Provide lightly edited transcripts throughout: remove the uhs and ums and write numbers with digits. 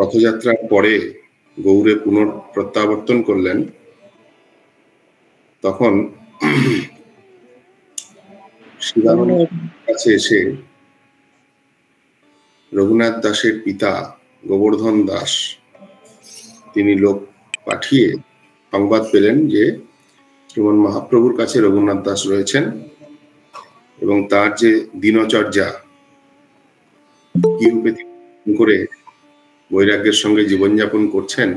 রথযাত্রার পরে গৌড়ে পুনঃপ্রত্যাবর্তন করলেন, তখন শিবানন্দের কাছে এসে রঘুনাথ দাসের পিতা গোবর্ধন দাস তিনি লোক পাঠিয়ে সংবাদ পেলেন যে শ্রীমন মহাপ্রভুর কাছে রঘুনাথ দাস রয়েছেন এবং তার যে দিনচর্যা কি রূপে করে বৈরাগ্যের সঙ্গে জীবনযাপন করছেন,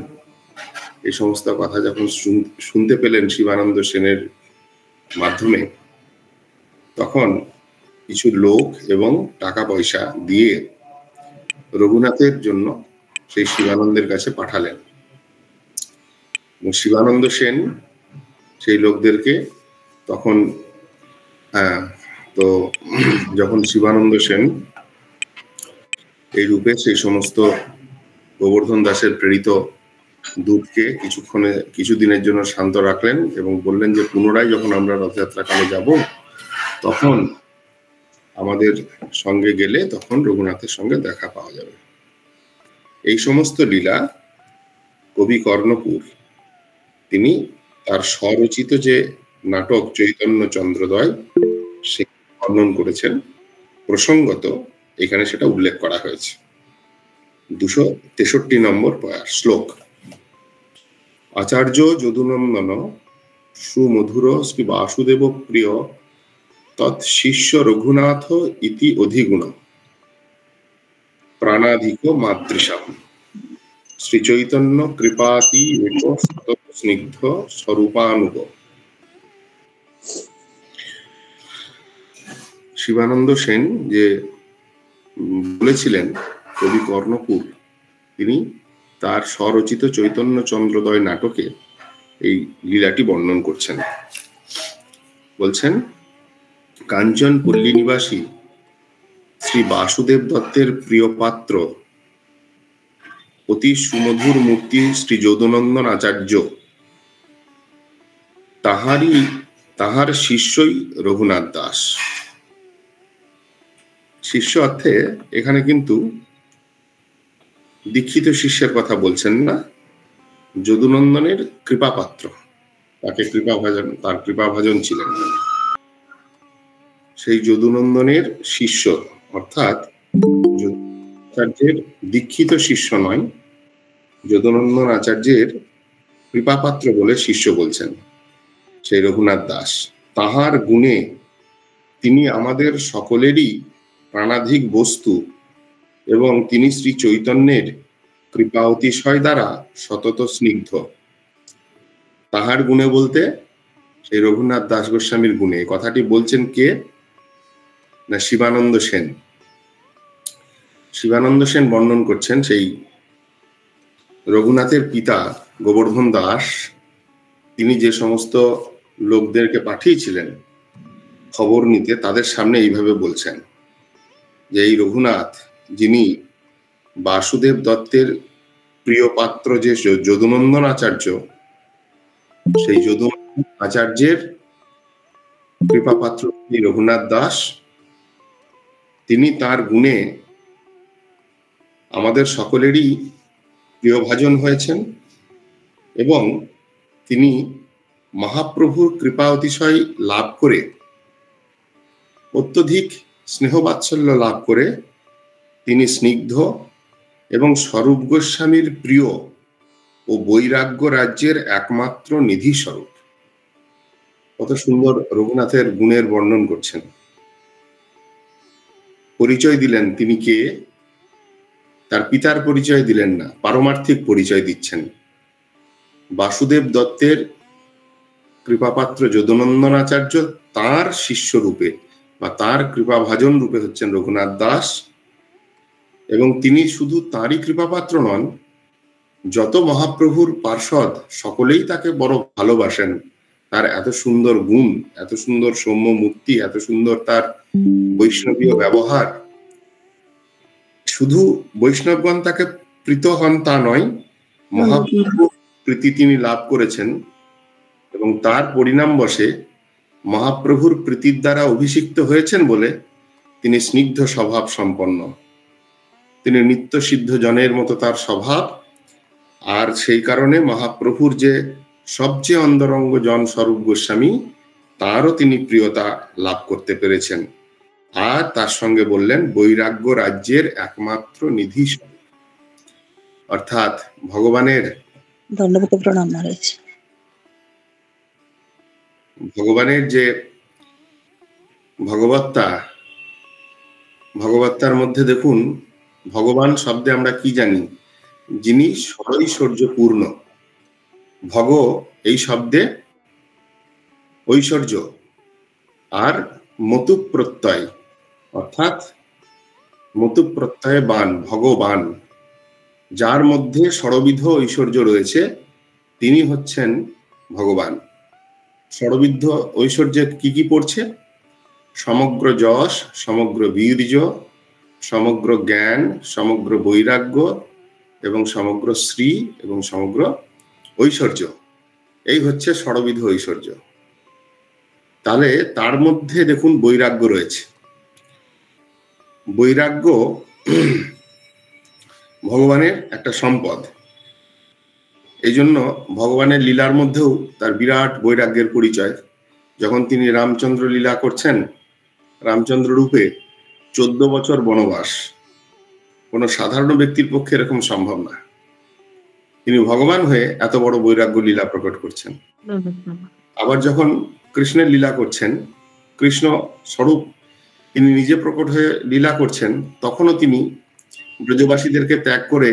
এই সমস্ত কথা যখন শুনতে পেলেন শিবানন্দ সেনের মাধ্যমে, তখন কিছু লোক এবং টাকা পয়সা দিয়ে রঘুনাথের জন্য সেই শিবানন্দের কাছে পাঠালেন। শিবানন্দ সেন সেই লোকদেরকে তখন তো যখন শিবানন্দ সেন এই রূপে সেই সমস্ত গোবর্ধন দাসের প্রেরিত দূতকে কিছুদিনের জন্য শান্ত রাখলেন এবং বললেন যে পুনরায় যখন আমরা রথযাত্রা কালে যাব তখন আমাদের সঙ্গে গেলে তখন রঘুনাথের সঙ্গে দেখা পাওয়া যাবে। এই সমস্ত লীলা কবি কর্ণপুর তিনি তার স্বরচিত যে নাটক চৈতন্য চন্দ্রোদয় সে বর্ণন করেছেন। প্রসঙ্গত এখানে সেটা উল্লেখ করা হয়েছে। 263 নম্বর শ্লোক। আচার্য যদুনন্দন সুমধুর শ্রী বাসুদেব প্রিয় তৎ শিষ্য রঘুনাথ ইতি অধিগুণ প্রাণাধিক মাতৃশাম শ্রীচৈতন্য কৃপাতি স্নিগ্ধ স্বরূপানুগ। শিবানন্দ সেন যে বলেছিলেন, কবি কর্ণপুর তিনি তার স্বরচিত চৈতন্য চন্দ্রোদয় নাটকে এই লীলাটি বর্ণন করছেন। বলছেন, কাঞ্চন পল্লী নিবাসী শ্রী বাসুদেব দত্তের প্রিয় পাত্র অতি সুমধুর মূর্তি শ্রী যদুনন্দন আচার্য তাহার শিষ্যই রঘুনাথ দাস। শিষ্য অর্থে এখানে কিন্তু দীক্ষিত শিষ্যের কথা বলছেন না, যদুনন্দনের কৃপাপাত্র, তার কৃপাভাজন ছিলেন সেই যদুনন্দনের শিষ্য, অর্থাৎ আচার্যের দীক্ষিত শিষ্য নয়, যদুনন্দন আচার্যের কৃপাপাত্র বলে শিষ্য বলছেন সেই রঘুনাথ দাস। তাহার গুণে তিনি আমাদের সকলেরই প্রাণাধিক বস্তু এবং তিনি শ্রী চৈতন্যের কৃপা অতিশয় দ্বারা সতত স্নিগ্ধ। তাহার গুণে বলতে সেই রঘুনাথ দাস গোস্বামীর গুণে। কথাটি বলছেন কে না, শিবানন্দ সেন। শিবানন্দ সেন বর্ণন করছেন সেই রঘুনাথের পিতা গোবর্ধন দাস তিনি যে সমস্ত লোকদেরকে পাঠিয়েছিলেন খবর নিতে, তাদের সামনে এইভাবে বলছেন যে এই রঘুনাথ যিনি বাসুদেব দত্তের প্রিয় পাত্র যে যদুনন্দন আচার্য, সেই যদুনন্দন আচার্যের কৃপাপাত্র রঘুনাথ দাস, তিনি তার গুণে আমাদের সকলেরই প্রিয়ভাজন হয়েছেন এবং তিনি মহাপ্রভুর কৃপা অতিশয় লাভ করে, অত্যধিক স্নেহবাৎসল্য লাভ করে তিনি স্নিগ্ধ এবং স্বরূপ গোস্বামীর প্রিয় ও বৈরাগ্য রাজ্যের একমাত্র নিধি স্বরূপ। কত সুন্দর রঘুনাথের গুণের বর্ণন করছেন। পরিচয় দিলেন তিনি কে, তার পিতার পরিচয় দিলেন না, পারমার্থিক পরিচয় দিচ্ছেন। বাসুদেব দত্তের কৃপাপাত্র যদুনন্দন আচার্য তার শিষ্য রূপে বা তার কৃপাভাজন রূপে হচ্ছেন রঘুনাথ দাস, এবং তিনি শুধু তারই কৃপাপাত্র নন, যত মহাপ্রভুর পার্ষদ সকলেই তাকে বড় ভালোবাসেন। তার এত সুন্দর গুণ, এত সুন্দর সৌম্য মূর্তি, এত সুন্দর তার বৈষ্ণবীয় ব্যবহার, শুধু বৈষ্ণবগণ তাকে প্রীত হন তা নয়, মহাপ্রভুর প্রীতি তিনি লাভ করেছেন এবং তার পরিণাম বশে মহাপ্রভুর প্রীতির দ্বারা অভিষিক্ত হয়েছেন বলে তিনি স্নিগ্ধ স্বভাব সম্পন্ন। তিনি নিত্য সিদ্ধ জনের মতো তার স্বভাব, আর সেই কারণে মহাপ্রভুর যে সবচেয়ে অন্তরঙ্গ জন স্বরূপ গোস্বামী, তারও তিনি প্রিয়তা লাভ করতে পেরেছেন। আর তার সঙ্গে বললেন বৈরাগ্য রাজ্যের একমাত্র নিধি, অর্থাৎ ভগবানের প্রণাম মহারাজ। ভগবানের যে ভগবত্তার মধ্যে দেখুন, ভগবান শব্দে আমরা কি জানি? যিনি ষড়ৈশ্বর্য পূর্ণ। ভগ এই শব্দে ঐশ্বর্য, আর মতু প্রত্যয়, অর্থাৎ মতু প্রত্যয় বান, ভগবান, যার মধ্যে ষড়বিধ ঐশ্বর্য রয়েছে, তিনি হচ্ছেন ভগবান। ষড়বিধ ঐশ্বর্যে কি কি পড়ছে? সমগ্র যশ, সমগ্র বীর্য, সমগ্র জ্ঞান, সমগ্র বৈরাগ্য এবং সমগ্র শ্রী এবং সমগ্র ঐশ্বর্য। এই হচ্ছে ষড়বিধ ঐশ্বর্য। তাহলে তার মধ্যে দেখুন বৈরাগ্য রয়েছে। বৈরাগ্য ভগবানের একটা সম্পদ। এই জন্য ভগবানের লীলার মধ্যেও তার বিরাট বৈরাগ্যের পরিচয়। যখন তিনি রামচন্দ্র লীলা করছেন, রামচন্দ্র রূপে 14 বছর বনবাস, কোনো সাধারণ ব্যক্তির পক্ষে এরকম সম্ভব না। তিনি ভগবান হয়ে এত বড় বৈরাগ্য লীলা প্রকট করছেন। আবার যখন কৃষ্ণের লীলা করছেন, কৃষ্ণ স্বরূপ তিনি নিজে প্রকট হয়ে লীলা করছেন, তখনও তিনি ব্রজবাসীদেরকে ত্যাগ করে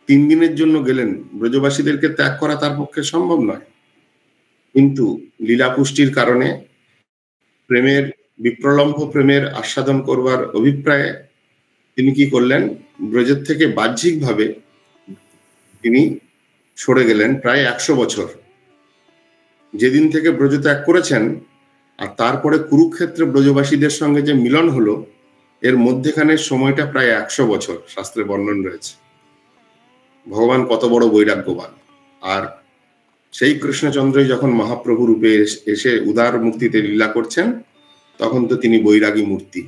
3 দিনের জন্য গেলেন। ব্রজবাসীদেরকে ত্যাগ করা তার পক্ষে সম্ভব নয়, কিন্তু লীলা পুষ্টির কারণে, প্রেমের বিপ্রলম্ভ প্রেমের আস্বাদন করবার অভিপ্রায়ে তিনি কি করলেন? ব্রজের থেকে বাহ্যিকভাবে তিনি সরে গেলেন প্রায় 100 বছর। যেদিন থেকে ব্রজ ত্যাগ করেছেন আর তারপরে কুরুক্ষেত্রে ব্রজবাসীদের সঙ্গে যে মিলন হলো, এর মধ্যেখানে সময়টা প্রায় 100 বছর শাস্ত্রে বর্ণন রয়েছে। ভগবান কত বড় বৈরাগ্যবান! আর সেই কৃষ্ণচন্দ্রই যখন মহাপ্রভু রূপে এসে উদার মুক্তিতে লীলা করছেন, তখন তো তিনি বৈরাগী মূর্তি।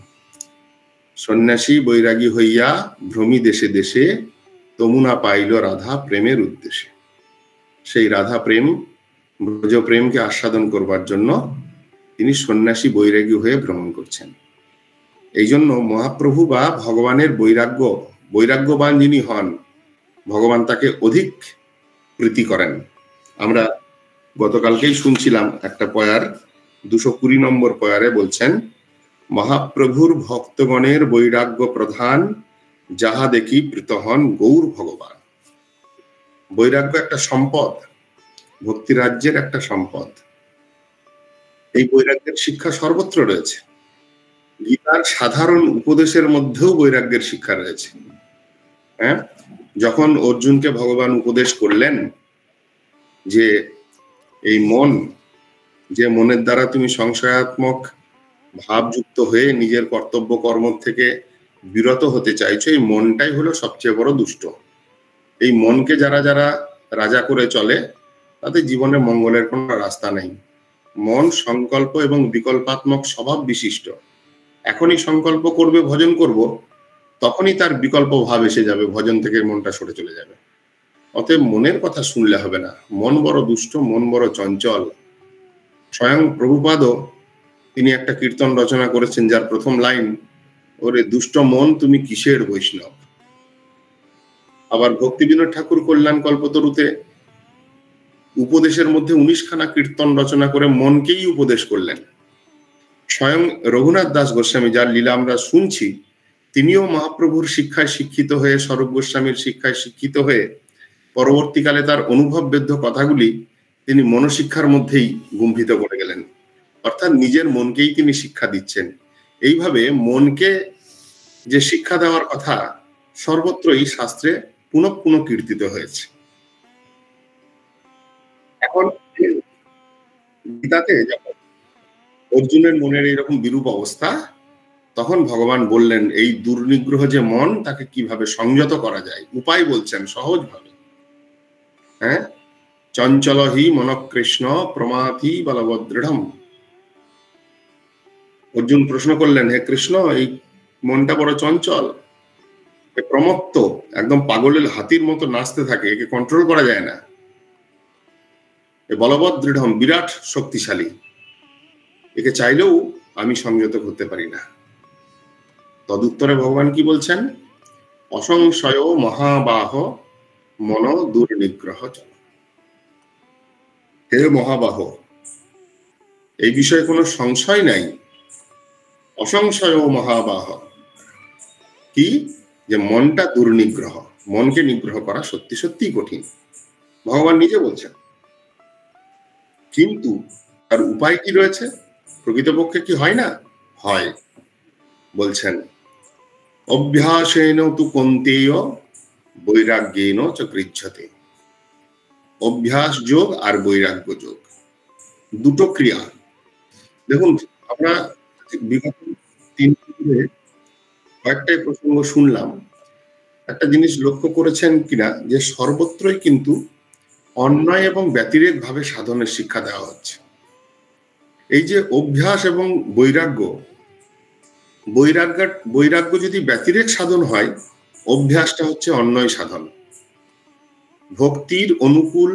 সন্ন্যাসী বৈরাগী হইয়া ভ্রমি দেশে দেশে, তমুনা পাইল রাধা প্রেমের উদ্দেশ্যে। সেই রাধা প্রেম, ব্রজ প্রেমকে আস্বাদন করবার জন্য তিনি সন্ন্যাসী বৈরাগী হয়ে ভ্রমণ করছেন। এই জন্য মহাপ্রভু বা ভগবানের বৈরাগ্যবান যিনি হন, ভগবান তাকে অধিক প্রীতি করেন। আমরা গতকালকেই শুনছিলাম একটা পয়ার, 220 নম্বর পয়ারে বলছেন, মহাপ্রভুর ভক্তগণের বৈরাগ্য প্রধান, যাহা দেখি প্রীত হন গৌর ভগবান। বৈরাগ্য একটা সম্পদ, ভক্তি রাজ্যের একটা সম্পদ। এই বৈরাগ্যের শিক্ষা সর্বত্র রয়েছে। গীতার সাধারণ উপদেশের মধ্যেও বৈরাগ্যের শিক্ষা রয়েছে। হ্যাঁ, যখন অর্জুনকে ভগবান উপদেশ করলেন যে এই মন, যে মনের দ্বারা তুমি সংশয়াত্মক ভাবযুক্ত হয়ে নিজের কর্তব্য কর্ম থেকে বিরত হতে চাইছো, এই মনটাই হলো সবচেয়ে বড় দুষ্ট। এই মনকে যারা যারা রাজা করে চলে, তাদের জীবনে মঙ্গলের কোনো রাস্তা নেই। মন সংকল্প এবং বিকল্পাত্মক স্বভাব বিশিষ্ট। এখনই সংকল্প করবে ভজন করব, তখনই তার বিকল্প ভাব এসে যাবে, ভজন থেকে মনটা সরে চলে যাবে। অতএব মনের কথা শুনলে হবে না। মন বড় দুষ্ট, মন বড় চঞ্চল। স্বয়ং প্রভুপাদও তিনি একটা কীর্তন রচনা করেছেন, যার প্রথম লাইন, ওরে দুষ্ট মন তুমি কিসের বৈষ্ণব। আবার ভক্তিবিনোদ ঠাকুর কল্যাণ কল্পতরুতে উপদেশের মধ্যে 19 খানা কীর্তন রচনা করে মনকেই উপদেশ করলেন। স্বয়ং রঘুনাথ দাস গোস্বামী, যার লীলা আমরা শুনছি, তিনিও মহাপ্রভুর শিক্ষায় শিক্ষিত হয়ে, স্বরূপ গোস্বামীর শিক্ষায় শিক্ষিত হয়ে, পরবর্তীকালে তার অনুভববেদ্য কথাগুলি তিনি মনশিক্ষার মধ্যেই গুম্ফিত করে গেলেন। অর্থাৎ নিজের মনকেই তিনি শিক্ষা দিচ্ছেন। এইভাবে মনকে যে শিক্ষা দেওয়ার কথা, সর্বত্রই শাস্ত্রে পুনঃ পুনঃ কীর্তিত হয়েছে। এখন গীতাতে যখন অর্জুনের মনের এইরকম বিরূপ অবস্থা, তখন ভগবান বললেন এই দুর্নিগ্রহ যে মন, তাকে কিভাবে সংযত করা যায়, উপায় বলছেন সহজভাবে। হ্যাঁ, চঞ্চল হি মনকৃষ্ণ প্রমাথি বলবদৃঢ়ম। অর্জুন প্রশ্ন করলেন, হে কৃষ্ণ, এই মনটা বড় চঞ্চল, প্রমত্ত একদম পাগলের হাতির মতো নাচতে থাকে, একে কন্ট্রোল করা যায় না। বলবৎ দৃঢ়ম, বিরাট শক্তিশালী, একে চাইলেও আমি সংযত করতে পারি না। তদুত্তরে ভগবান কি বলছেন? অসংশয় মহাবাহ মন দুর্নিগ্রহ। হে মহাবাহ, এই বিষয়ে কোনো সংশয় নাই। অসংশয় মহাবাহ কি? যে মনটা দুর্নিগ্রহ, মনকে নিগ্রহ করা সত্যি সত্যি কঠিন, ভগবান নিজে বলছেন। কিন্তু তার উপায় কি রয়েছে? প্রকৃতপক্ষে কি হয় না? হয়। বলছেন অভ্যাসেন তু কন্তেয় বৈরাগ্যেন চ গৃহ্যতে। অভ্যাস যোগ আর বৈরাগ্য যোগ দুটো ক্রিয়া। দেখুন, আমরা বিগত 3 দিনে কয়েকটাই প্রসঙ্গ শুনলাম। একটা জিনিস লক্ষ্য করেছেন কিনা যে সর্বত্রই কিন্তু অন্যায় এবং ব্যতিরেক ভাবে সাধনের শিক্ষা দেওয়া হচ্ছে। এই যে অভ্যাস এবং বৈরাগ্য, বৈরাগ্য যদি ব্যতিরেক সাধন হয়, অভ্যাসটা হচ্ছে অন্যায় সাধন। ভক্তির অনুকূল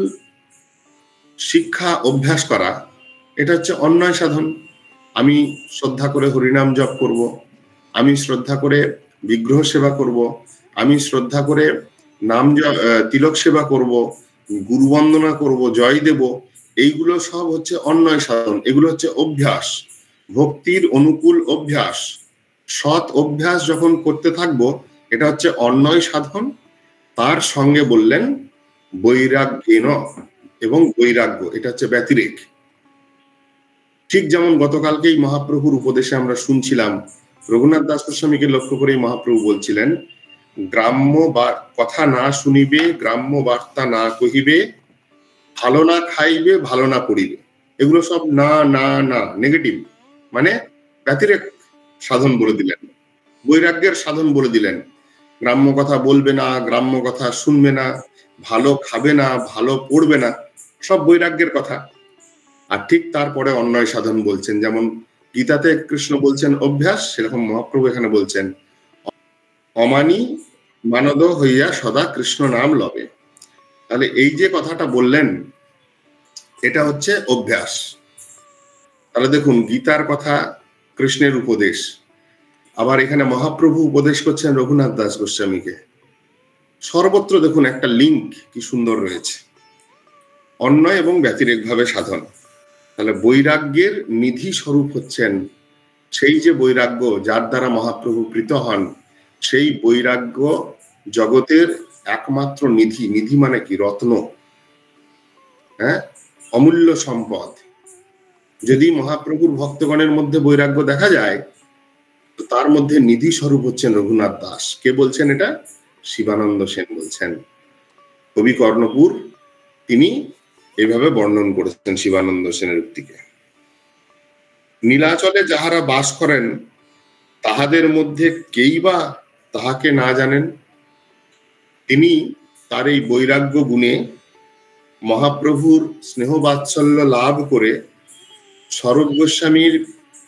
শিক্ষা অভ্যাস করা, এটা হচ্ছে অন্যায় সাধন। আমি শ্রদ্ধা করে হরিনাম জপ করব, আমি শ্রদ্ধা করে বিগ্রহ সেবা করব, আমি শ্রদ্ধা করে নাম তিলক সেবা করব, গুরু বন্দনা করব, জয় দেব, এইগুলো সব হচ্ছে অন্যায় সাধন। এগুলো হচ্ছে অভ্যাস, ভক্তির অনুকূল অভ্যাস। সৎ অভ্যাস যখন করতে থাকবো, এটা হচ্ছে অন্যায় সাধন। তার সঙ্গে বললেন বৈরাগ্যেন, এবং বৈরাগ্য এটা হচ্ছে ব্যতিরেক। ঠিক যেমন গতকালকেই মহাপ্রভুর উপদেশে আমরা শুনছিলাম, রঘুনাথ দাস গোস্বামীকে লক্ষ্য করে মহাপ্রভু বলছিলেন, গ্রাম্য কথা না শুনিবে, গ্রাম্য বার্তা না কহিবে, ভালো না খাইবে, ভালো না পড়িবে। এগুলো সব না না না নেগেটিভ, মানে ব্যতিরেক সাধন বলে দিলেন, বৈরাগ্যের সাধন বলে দিলেন। গ্রাম্য কথা বলবে না, গ্রাম্য কথা শুনবে না, ভালো খাবে না, ভালো পড়বে না, সব বৈরাগ্যের কথা। আর ঠিক তারপরে অন্যায় সাধন বলছেন। যেমন গীতাতে কৃষ্ণ বলছেন অভ্যাস, সেরকম মহাপ্রভু এখানে বলছেন অমানি মানদ হইয়া সদা কৃষ্ণ নাম লবে। তাহলে এই যে কথাটা বললেন, এটা হচ্ছে অভ্যাস। তাহলে দেখুন, গীতার কথা, কৃষ্ণের উপদেশ, আবার এখানে মহাপ্রভু উপদেশ করছেন রঘুনাথ দাস গোস্বামীকে। সর্বত্র দেখুন একটা লিঙ্ক কি সুন্দর রয়েছে, অন্যায় এবং ব্যতিরেক ভাবে সাধন। তাহলে বৈরাগ্যের নিধি স্বরূপ হচ্ছেন সেই যে বৈরাগ্য যার দ্বারা মহাপ্রভু প্রীত হন, সেই বৈরাগ্য জগতের একমাত্র নিধি। নিধি মানে কি? রত্ন, হ্যাঁ, অমূল্য সম্পদ। যদি মহাপ্রভুর ভক্তগণের মধ্যে বৈরাগ্য দেখা যায়, তো তার মধ্যে নিধি স্বরূপ হচ্ছেন রঘুনাথ দাস। কে বলছেন এটা? শিবানন্দ সেন বলছেন। কবি কর্ণপুর তিনি এইভাবে বর্ণন করেছেন শিবানন্দ সেনের উক্তিকে। নীলাচলে যাহারা বাস করেন, তাহাদের মধ্যে কেই বা তাহাকে না জানেন। তিনি তার এই বৈরাগ্য গুণে মহাপ্রভুর স্নেহ বাৎসল্য লাভ করে, স্বরূপ গোস্বামীর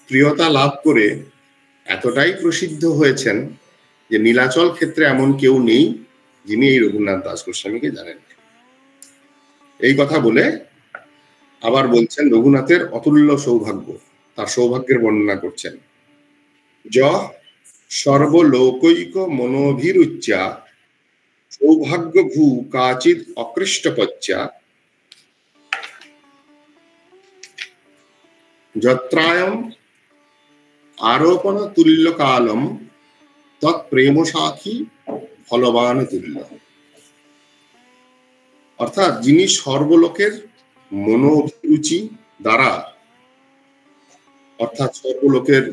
প্রিয়তা লাভ করে এতটাই প্রসিদ্ধ হয়েছেন যে নীলাচল ক্ষেত্রে এমন কেউ নেই যিনি এই রঘুনাথ দাস গোস্বামীকে জানেন। এই কথা বলে আবার বলছেন রঘুনাথের অতুল্য সৌভাগ্য, তার সৌভাগ্যের বর্ণনা করছেন। য সর্বলোকৈক মনোভিরুচ্চা সৌভাগ্য ভূ কাচিদ অকৃষ্টপচ্চা যত্রায়ম আরোপণ তুল্য কালম তৎপ্রেম সাক্ষী ফলবান তুল্য। অর্থাৎ যিনি সর্বলোকের মনোভিরুচি দ্বারা, অর্থাৎ সর্বলোকের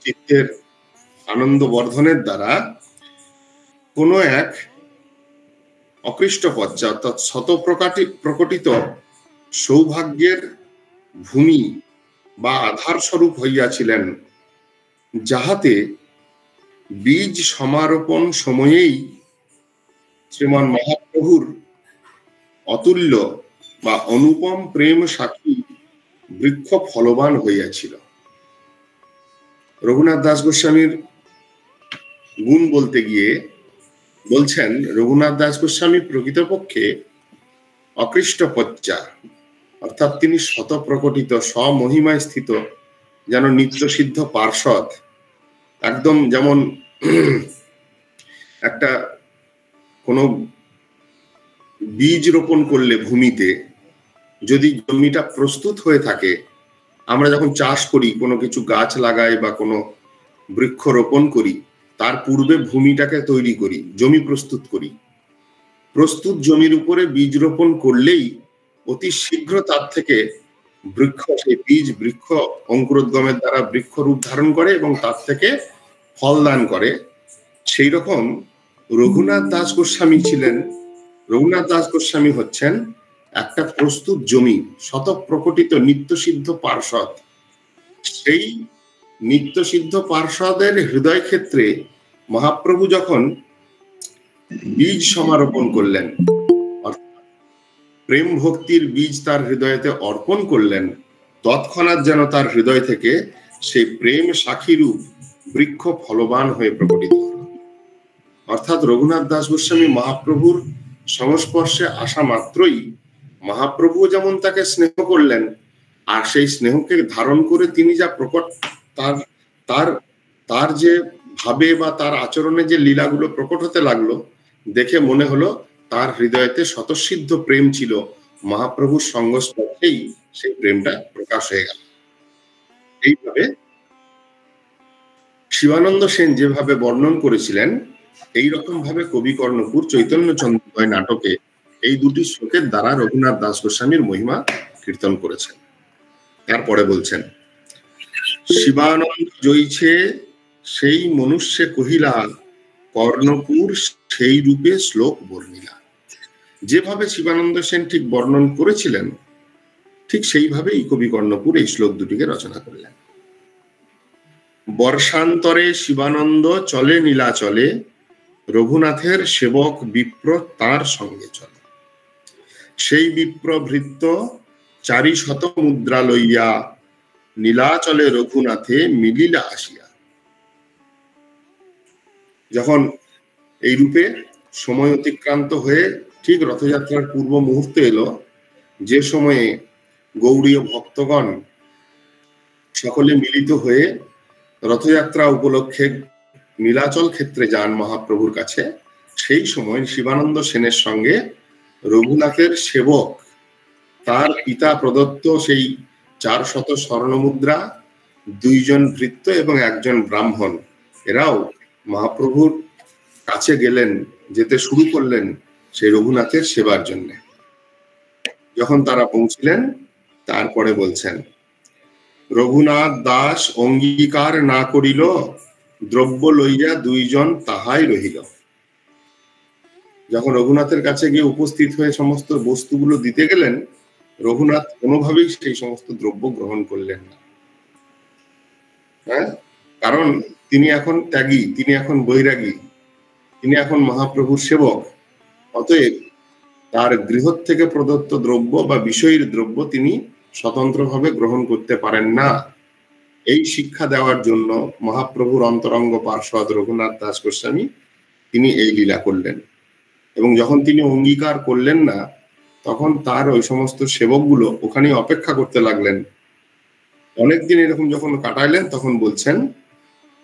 চিত্তের আনন্দ বর্ধনের দ্বারা কোন এক অকৃষ্ট পর্যা, অর্থাৎ শত প্রকটিত সৌভাগ্যের ভূমি বা আধার স্বরূপ হইয়াছিলেন, যাহাতে বীজ সমারোপণ সময়েই শ্রীমান মহাপ্রভুর অতুল্য বা অনুপম প্রেম সাক্ষী বৃক্ষ ফলবান হইয়াছিল। রঘুনাথ দাস গোস্বামীর গুণ বলতে গিয়ে বলছেন রঘুনাথ দাস গোস্বামী প্রকৃতপক্ষে অকৃষ্টপচ্চা, অর্থাৎ তিনি শতপ্রকটিত স্বমহিমায় স্থিত যেন নিত্যসিদ্ধ পার্ষদ। একদম যেমন একটা কোনো বীজ রোপণ করলে ভূমিতে যদি জমিটা প্রস্তুত হয়ে থাকে, আমরা যখন চাষ করি, কোনো কিছু গাছ লাগাই বা কোনো বৃক্ষ রোপণ করি, তার পূর্বে ভূমিটাকে তৈরি করি, জমি প্রস্তুত করি। প্রস্তুত জমির উপরে বীজ রোপণ করলেই অতি শীঘ্র তার থেকে বৃক্ষ, সেই বীজ বৃক্ষ অঙ্কুরোদ্গমের দ্বারা বৃক্ষ রূপ ধারণ করে এবং তার থেকে ফল দান করে। সেই রকম রঘুনাথ দাস গোস্বামী ছিলেন। রঘুনাথ দাস গোস্বামী হচ্ছেন একটা প্রস্তুত জমি, শতপ্রকটিত নিত্যসিদ্ধ পার্ষদ। সেই নিত্যসিদ্ধ পার্ষদের হৃদয় ক্ষেত্রে মহাপ্রভু যখন বীজ সমারোপণ করলেন, অর্থাৎ প্রেম ভক্তির বীজ তার হৃদয়তে অর্পণ করলেন, তৎক্ষণাৎ যেন তার হৃদয় থেকে সেই প্রেম সাক্ষীরূপ বৃক্ষ ফলবান হয়ে প্রকটিত হল। অর্থাৎ রঘুনাথ দাস গোস্বামী মহাপ্রভুর সংস্পর্শে আসা মাত্রই মহাপ্রভু যেমন তাকে স্নেহ করলেন, আর সেই স্নেহকে ধারণ করে তিনি যা প্রকট, তার যে ভাবে বা তার আচরণে যে লীলাগুলো প্রকট হতে লাগলো, দেখে মনে হলো তার হৃদয়তে স্বতঃসিদ্ধ প্রেম ছিল। মহাপ্রভুর সংস্পর্শেই সেই প্রেমটা প্রকাশ হয়ে গেল। এইভাবে শিবানন্দ সেন যেভাবে বর্ণন করেছিলেন, এইরকম ভাবে কবি কর্ণপুর চৈতন্য চন্দ্রোদয় নাটকে এই দুটি শ্লোকের দ্বারা রঘুনাথ দাস গোস্বামীর মহিমা কীর্তন করেছেন। তারপরে বলছেন, শিবানন্দ জয়ছে সেই মনুষ্যে কহিলা, কর্ণপুর সেই রূপে শ্লোক বর্ণিলা। যেভাবে শিবানন্দ সেন ঠিক বর্ণন করেছিলেন, ঠিক সেইভাবেই কবি কর্ণপুর এই শ্লোক দুটিকে রচনা করলেন। বর্ষান্তরে শিবানন্দ চলে নীলাচলে, রঘুনাথের সেবক বিপ্র তার সঙ্গে চলে। সেই বিপ্র ভৃত্য 400 মুদ্রা লইয়া, নীলাচলে রঘুনাথে মিলিলা আসিয়া। যখন এই রূপে সময় অতিক্রান্ত হয়ে ঠিক রথযাত্রার পূর্ব মুহূর্তে এলো, যে সময়ে গৌড়ীয় ভক্তগণ সকলে মিলিত হয়ে রথযাত্রা উপলক্ষে নীলাচল ক্ষেত্রে যান মহাপ্রভুর কাছে, সেই সময় শিবানন্দ সেনের সঙ্গে রঘুনাথের সেবক, তার পিতা প্রদত্ত সেই 400 স্বর্ণমুদ্রা, 2 জন ভৃত্য এবং 1 জন ব্রাহ্মণ, এরাও মহাপ্রভুর কাছে গেলেন, যেতে শুরু করলেন সেই রঘুনাথের সেবার জন্য। যখন তারা পৌঁছলেন, তারপরে বলছেন, রঘুনাথ দাস অঙ্গীকার না করিল, দ্রব্য লইয়া 2 জন তাহাই রহিল। যখন রঘুনাথের কাছে গিয়ে উপস্থিত হয়ে সমস্ত বস্তুগুলো দিতে গেলেন, রঘুনাথ কোনোভাবেই সেই সমস্ত দ্রব্য গ্রহণ করলেন না। কারণ তিনি এখন ত্যাগী, তিনি এখন বৈরাগী, তিনি এখন মহাপ্রভুর সেবক। অতএব তার গৃহ থেকে প্রদত্ত দ্রব্য বা বিষয়ের দ্রব্য তিনি স্বতন্ত্রভাবে গ্রহণ করতে পারেন না। এই শিক্ষা দেওয়ার জন্য মহাপ্রভুর অন্তরঙ্গ পার্ষদ রঘুনাথ দাস গোস্বামী তিনি এই লীলা করলেন। এবং যখন তিনি অঙ্গীকার করলেন না, তখন তার ওই সমস্ত সেবকগুলো ওখানে অপেক্ষা করতে লাগলেন। অনেকদিন এরকম যখন কাটাইলেন, তখন বলছেন,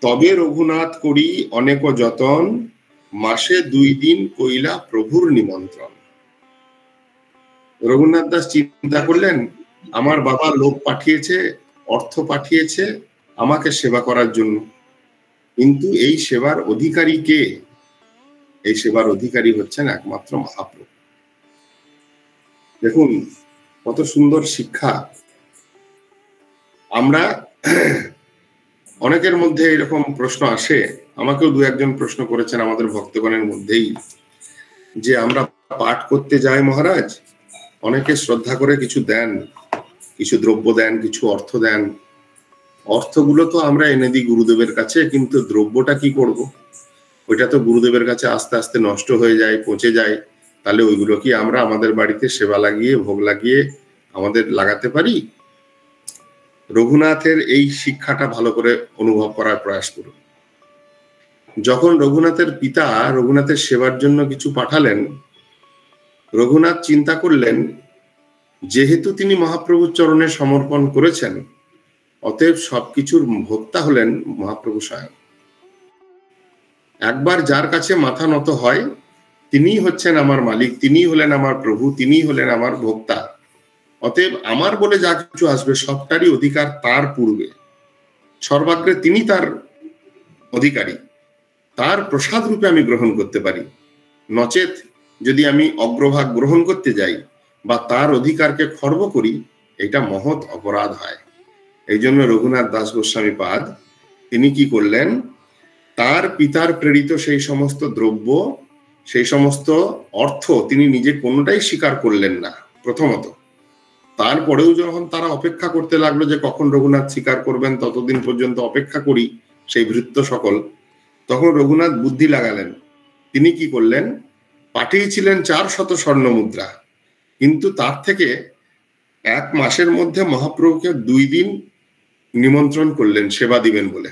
তবে রঘুনাথ করি অনেক যতন, মাসে 2 দিন কইলা প্রভুর নিমন্ত্রণ। রঘুনাথ দাস চিন্তা করলেন, আমার বাবা লোক পাঠিয়েছে, অর্থ পাঠিয়েছে আমাকে সেবা করার জন্য, কিন্তু এই সেবার অধিকারী কে? এই সেবার অধিকারী হচ্ছেন একমাত্র মহাপ্রভু। দেখুন কত সুন্দর শিক্ষা। আমরা অনেকের মধ্যে এরকম প্রশ্ন আসে, আমাকেও 2-1 জন প্রশ্ন করেছেন আমাদের ভক্তগণের মধ্যেই, যে আমরা পাঠ করতে যাই মহারাজ, অনেকে শ্রদ্ধা করে কিছু দেন, কিছু দ্রব্য দেন, কিছু অর্থ দেন। অর্থগুলো তো আমরা এনে দিই গুরুদেবের কাছে, কিন্তু দ্রব্যটা কি করব? ওইটা তো গুরুদেবের কাছে আস্তে আস্তে নষ্ট হয়ে যায়, পচে যায়। তাহলে ওইগুলো কি আমরা আমাদের বাড়িতে সেবা লাগিয়ে, ভোগ লাগিয়ে আমাদের লাগাতে পারি? রঘুনাথের এই শিক্ষাটা ভালো করে অনুভব করার প্রয়াস করুন। যখন রঘুনাথের পিতা রঘুনাথের সেবার জন্য কিছু পাঠালেন, রঘুনাথ চিন্তা করলেন যেহেতু তিনি মহাপ্রভুর চরণে সমর্পণ করেছেন, অতএব সবকিছুর ভোক্তা হলেন মহাপ্রভু স্বয়ং। একবার যার কাছে মাথা নত হয় তিনিই হচ্ছেন আমার মালিক, তিনিই হলেন আমার প্রভু, তিনিই হলেন আমার ভোক্তা। অতএব আমার বলে যা কিছু আসবে সবটারই অধিকার তার পূর্বে, সর্বাগ্রে তিনি তার অধিকারী, তার প্রসাদ রূপে আমি গ্রহণ করতে পারি। নচেত যদি আমি অগ্রভাগ গ্রহণ করতে যাই বা তার অধিকারকে খর্ব করি, এটা মহৎ অপরাধ হয়। এই জন্য রঘুনাথ দাস গোস্বামী পাদ তিনি কি করলেন, তার পিতার প্রেরিত সেই সমস্ত দ্রব্য, সেই সমস্ত অর্থ তিনি নিজে কোনোটাই স্বীকার করলেন না প্রথমত। তারপরেও যখন তারা অপেক্ষা করতে লাগলো যে কখন রঘুনাথ স্বীকার করবেন, ততদিন পর্যন্ত অপেক্ষা করি সেই ভৃত্য সকল, তখন রঘুনাথ বুদ্ধি লাগালেন। তিনি কি করলেন, পাঠিয়েছিলেন 400 স্বর্ণ মুদ্রা, কিন্তু তার থেকে 1 মাসের মধ্যে মহাপ্রভুকে 2 দিন নিমন্ত্রণ করলেন সেবা দিবেন বলে,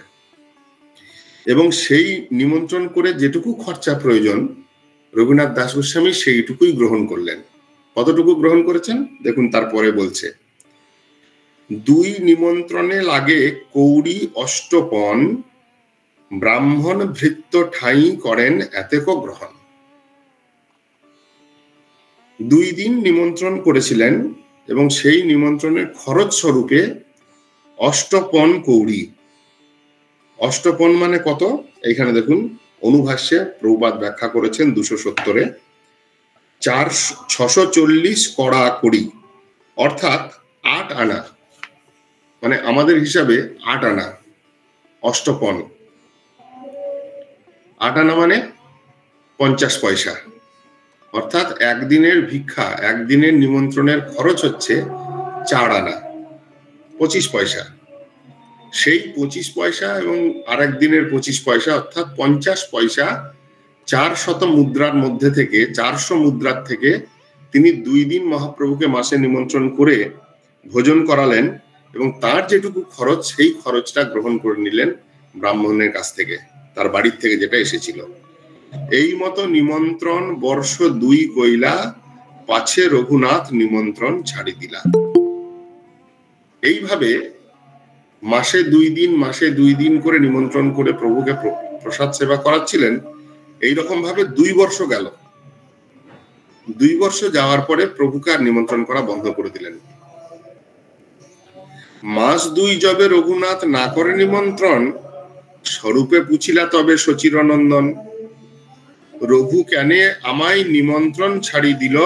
এবং সেই নিমন্ত্রণ করে যেটুকু খরচা প্রয়োজন রঘুনাথ দাস গোস্বামী সেইটুকুই গ্রহণ করলেন। কতটুকু গ্রহণ করেছেন দেখুন, তারপরে বলছে, 2 নিমন্ত্রণে লাগে কৌড়ি অষ্টপন, ব্রাহ্মণ ভৃত্য ঠাঁই করেন এতেক গ্রহণ। 2 দিন নিমন্ত্রণ করেছিলেন এবং সেই নিমন্ত্রণের খরচ স্বরূপে অষ্টপন কৌড়ি। অষ্টপন মানে কত, এইখানে দেখুন অনুভাষ্যে প্রভুপাদ ব্যাখ্যা করেছেন 270-এ, 640 কড়া কড়ি, অর্থাৎ 8 আনা, মানে আমাদের হিসাবে 8 আনা। অষ্টপন 8 আনা মানে 50 পয়সা, অর্থাৎ একদিনের ভিক্ষা, একদিনের নিমন্ত্রণের খরচ হচ্ছে 4 আনা 25 পয়সা। সেই 25 পয়সা এবং আরেক দিনের 25 পয়সা, অর্থাৎ 50 পয়সা 400 মুদ্রার মধ্যে থেকে, 400 মুদ্রার থেকে তিনি 2 দিন মহাপ্রভুকে মাসে নিমন্ত্রণ করে ভোজন করালেন এবং তার যেটুকু খরচ সেই খরচটা গ্রহণ করে নিলেন ব্রাহ্মণের কাছ থেকে, তার বাড়ির থেকে যেটা এসেছিল। এই মতো নিমন্ত্রণ বর্ষ 2 কইলা, পাছে রঘুনাথ নিমন্ত্রণ ছাড়ি দিলা। এইভাবে মাসে 2 দিন করে নিমন্ত্রণ করে প্রভুকে প্রসাদ সেবা করাচ্ছিলেন। এইরকম ভাবে 2 বর্ষ গেল। 2 বর্ষ যাওয়ার পরে প্রভুকে আর নিমন্ত্রণ করা বন্ধ করে দিলেন। মাস 2 যবে রঘুনাথ না করে নিমন্ত্রণ, স্বরূপে পুছিলা তবে শচিরনন্দন, রঘু কেনে আমায় নিমন্ত্রণ ছাড়ি দিল,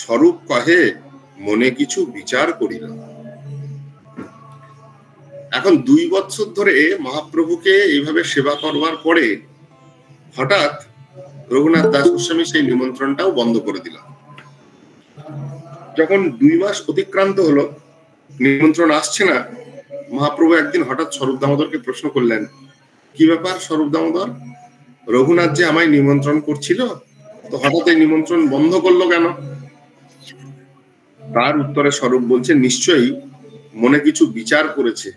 স্বরূপ কহে মনে কিছু বিচার করিল। এখন 2 বছর ধরে মহাপ্রভুকে এইভাবে সেবা করবার পরে হঠাৎ রঘুনাথ দাস গোস্বামী সেই নিমন্ত্রণটাও বন্ধ করে দিল। যখন 2 মাস অতিক্রান্ত হলো, নিমন্ত্রণ আসছে না, মহাপ্রভু একদিন হঠাৎ স্বরূপ দামোদরকে প্রশ্ন করলেন, কি ব্যাপার স্বরূপ দামোদর, রঘুনাথ যে আমায় নিমন্ত্রণ করছিল, তো হঠাৎ এই নিমন্ত্রণ বন্ধ করলো কেন? তার উত্তরে স্বরূপ বলছে, নিশ্চয়ই মনে কিছু বিচার করেছে।